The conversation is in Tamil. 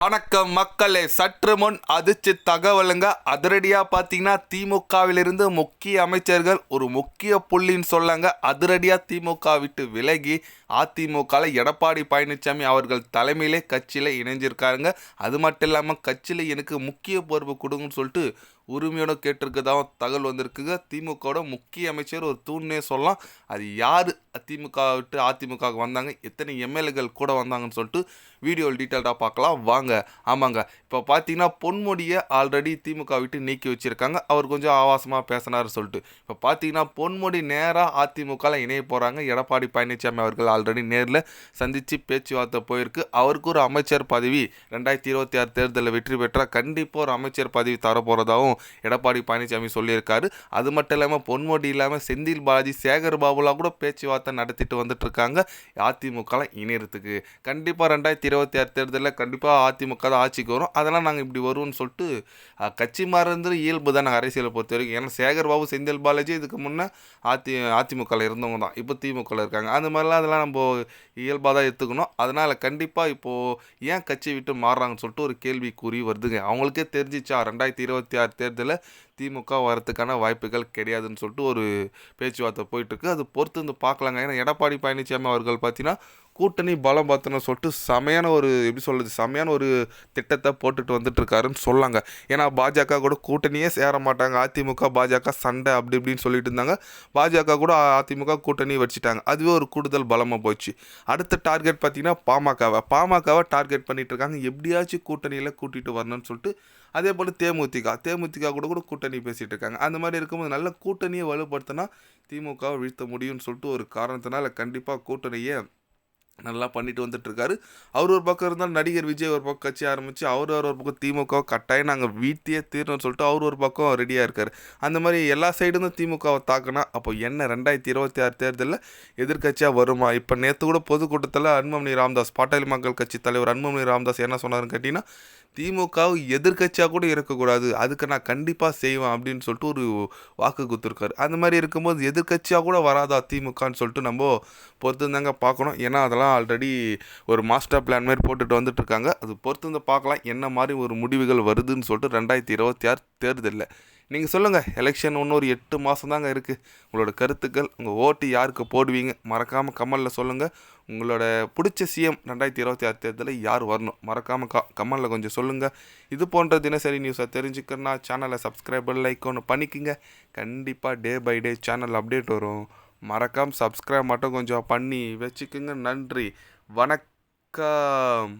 வணக்கம் மக்களே, சற்று முன் அதிர்ச்சி தகவலுங்க. அதிரடியாக பார்த்தீங்கன்னா திமுகவிலிருந்து முக்கிய அமைச்சர்கள் ஒரு முக்கிய புள்ளின்னு சொல்லாங்க. அதிரடியாக திமுக விட்டு விலகி அதிமுகவில் எடப்பாடி பழனிசாமி அவர்கள் தலைமையிலே கட்சியில் இணைஞ்சிருக்காருங்க. அது மட்டும் இல்லாமல் கட்சியில் எனக்கு முக்கிய பொறுப்பு கொடுங்கன்னு சொல்லிட்டு உரிமையோடு கேட்டிருக்கதான் தகவல் வந்திருக்குங்க. திமுகவோட முக்கிய அமைச்சர் ஒரு தூண்னே சொல்லலாம். அது யார் திமுக விட்டு அதிமுகவுக்கு வந்தாங்க, எத்தனை எம்எல்ஏக்கள் கூட வந்தாங்கன்னு சொல்லிட்டு வீடியோவில் டீட்டெயில்டாக பார்க்கலாம் வாங்க. ஆமாங்க, இப்போ பார்த்தீங்கன்னா பொன்முடியை ஆல்ரெடி திமுக விட்டு நீக்கி வச்சுருக்காங்க. அவர் கொஞ்சம் ஆபாசமாக பேசினார் சொல்லிட்டு இப்போ பார்த்தீங்கன்னா பொன்முடி நேராக அதிமுகவில் இணைய போகிறாங்க. எடப்பாடி பழனிசாமி அவர்கள் ஆல்ரெடி நேரில் சந்தித்து பேச்சுவார்த்தை போயிருக்கு. அவருக்கு ஒரு அமைச்சர் பதவி 2026 தேர்தலில் வெற்றி பெற்றால் கண்டிப்பாக ஒரு அமைச்சர் பதவி தரப்போகிறதாகவும் எடப்பாடி பழனிசாமி சொல்லியிருக்காரு. அது மட்டும் இல்லாமல் பொன்முடி இல்லாமல் செந்தில் பாலாஜி, சேகர் பாபுலாம் கூட பேச்சுவார்த்தை நடத்திட்டு வந்துட்டு இருக்காங்க அதிமுகவில் இணையறதுக்கு. கண்டிப்பாக 2026 தேர்தலில் கண்டிப்பாக அதிமுக தான் ஆட்சிக்கு வரும். அதெல்லாம் நாங்கள் இப்படி வருவோம்னு சொல்லிட்டு கட்சி மாறுறது இயல்பு தான் அரசியலை பொறுத்த வரைக்கும். ஏன்னா சேகர் பாபு, செந்தில் பாலாஜி இதுக்கு முன்னே அதிமுகவில் இருந்தவங்க தான், இப்போ திமுகவில் இருக்காங்க. அந்த மாதிரிலாம் அதெல்லாம் நம்ம இயல்பாக தான் எடுத்துக்கணும். அதனால் கண்டிப்பாக இப்போது ஏன் கட்சி விட்டு மாறுறாங்கன்னு சொல்லிட்டு ஒரு கேள்விக்குறி வருதுங்க. அவங்களுக்கே தெரிஞ்சிச்சா 2026 தேர்தலில் திமுக வரத்துக்கான வாய்ப்புகள் கிடையாதுன்னு சொல்லிட்டு ஒரு பேச்சுவார்த்தை போயிட்டுருக்கு. அது பொறுத்து வந்து பார்க்கலாங்க. ஏன்னா எடப்பாடி பழனிசாமி அவர்கள் பார்த்தீங்கன்னா கூட்டணி பலம் பார்த்தோன்னு சொல்லிட்டு செமையான ஒரு திட்டத்தை போட்டுட்டு வந்துட்டுருக்காருன்னு சொல்லாங்க. ஏன்னா பாஜக கூட கூட்டணியே சேர மாட்டாங்க, அதிமுக பாஜக சண்டை அப்படி இப்படின்னு சொல்லிட்டு இருந்தாங்க. பாஜக கூட அதிமுக கூட்டணி வச்சுட்டாங்க. அதுவே ஒரு கூடுதல் பலமாக போச்சு. அடுத்த டார்கெட் பார்த்தீங்கன்னா பாமகவை டார்கெட் பண்ணிட்டு இருக்காங்க. எப்படியாச்சும் கூட்டணியில் கூட்டிகிட்டு வரணும்னு சொல்லிட்டு. அதே போல் தேமுதிக கூட கூட்டணி பேசிகிட்டு இருக்காங்க. அந்த மாதிரி இருக்கும்போது நல்ல கூட்டணியை வலுப்படுத்தினா திமுகவை வீழ்த்த முடியும்னு சொல்லிட்டு ஒரு காரணத்தினால கண்டிப்பாக கூட்டணியை நல்லா பண்ணிட்டு வந்துட்டுருக்காரு. அவர் ஒரு பக்கம் இருந்தாலும் நடிகர் விஜய் ஒரு பக்கம் கட்சி ஆரம்பித்து அவர் ஒரு பக்கம் திமுக கட்டாயம் நாங்கள் வீழ்த்தியே தீரணும்னு சொல்லிட்டு அவர் ஒரு பக்கம் ரெடியாக இருக்கார். அந்த மாதிரி எல்லா சைடும் திமுகவை தாக்கினா அப்போ என்ன 2026 தேர்தலில் எதிர்கட்சியாக வருமா? இப்போ நேற்று கூட பொதுக்கூட்டத்தில் அன்புமணி ராமதாஸ், பாட்டாளி மக்கள் கட்சி தலைவர் அன்புமணி ராமதாஸ் என்ன சொன்னாருன்னு கேட்டிங்கன்னா, திமுகவை எதிர்கட்சியாக கூட இருக்கக்கூடாது, அதுக்கு நான் கண்டிப்பாக செய்வேன் அப்படின்னு சொல்லிட்டு ஒரு வாக்கு கொடுத்துருக்காரு. அந்த மாதிரி இருக்கும்போது எதிர்கட்சியாக கூட வராதா திமுகன்னு சொல்லிட்டு நம்ம பொறுத்து தாங்க பார்க்கணும். ஏன்னா அதெல்லாம் ஆல்ரெடி ஒரு மாஸ்டர் பிளான் மாதிரி போட்டுட்டு வந்துட்டுருக்காங்க. அது பொறுத்து வந்து பார்க்கலாம் என்ன மாதிரி ஒரு முடிவுகள் வருதுன்னு சொல்லிட்டு 2026 தேர்தலில். நீங்கள் சொல்லுங்கள், எலெக்ஷன் இன்னும் ஒரு 8 மாதம் தாங்க இருக்குது. உங்களோட கருத்துக்கள், உங்கள் ஓட்டு யாருக்கு போடுவீங்க மறக்காமல் கமெண்டில் சொல்லுங்கள். உங்களோட பிடிச்ச சிஎம் 2026 தேர்தலில் யார் வரணும் மறக்காமல் கமெண்டில் கொஞ்சம் சொல்லுங்கள். இது போன்ற தினசரி நியூஸை தெரிஞ்சுக்கணுன்னா சேனலை சப்ஸ்கிரைப் லைக் ஒன்று பண்ணிக்கோங்க. கண்டிப்பாக day by day channel update வரும். மறக்காமல் சப்ஸ்கிரைப் மட்டும் கொஞ்சம் பண்ணி வச்சுக்கோங்க. நன்றி, வணக்கம்.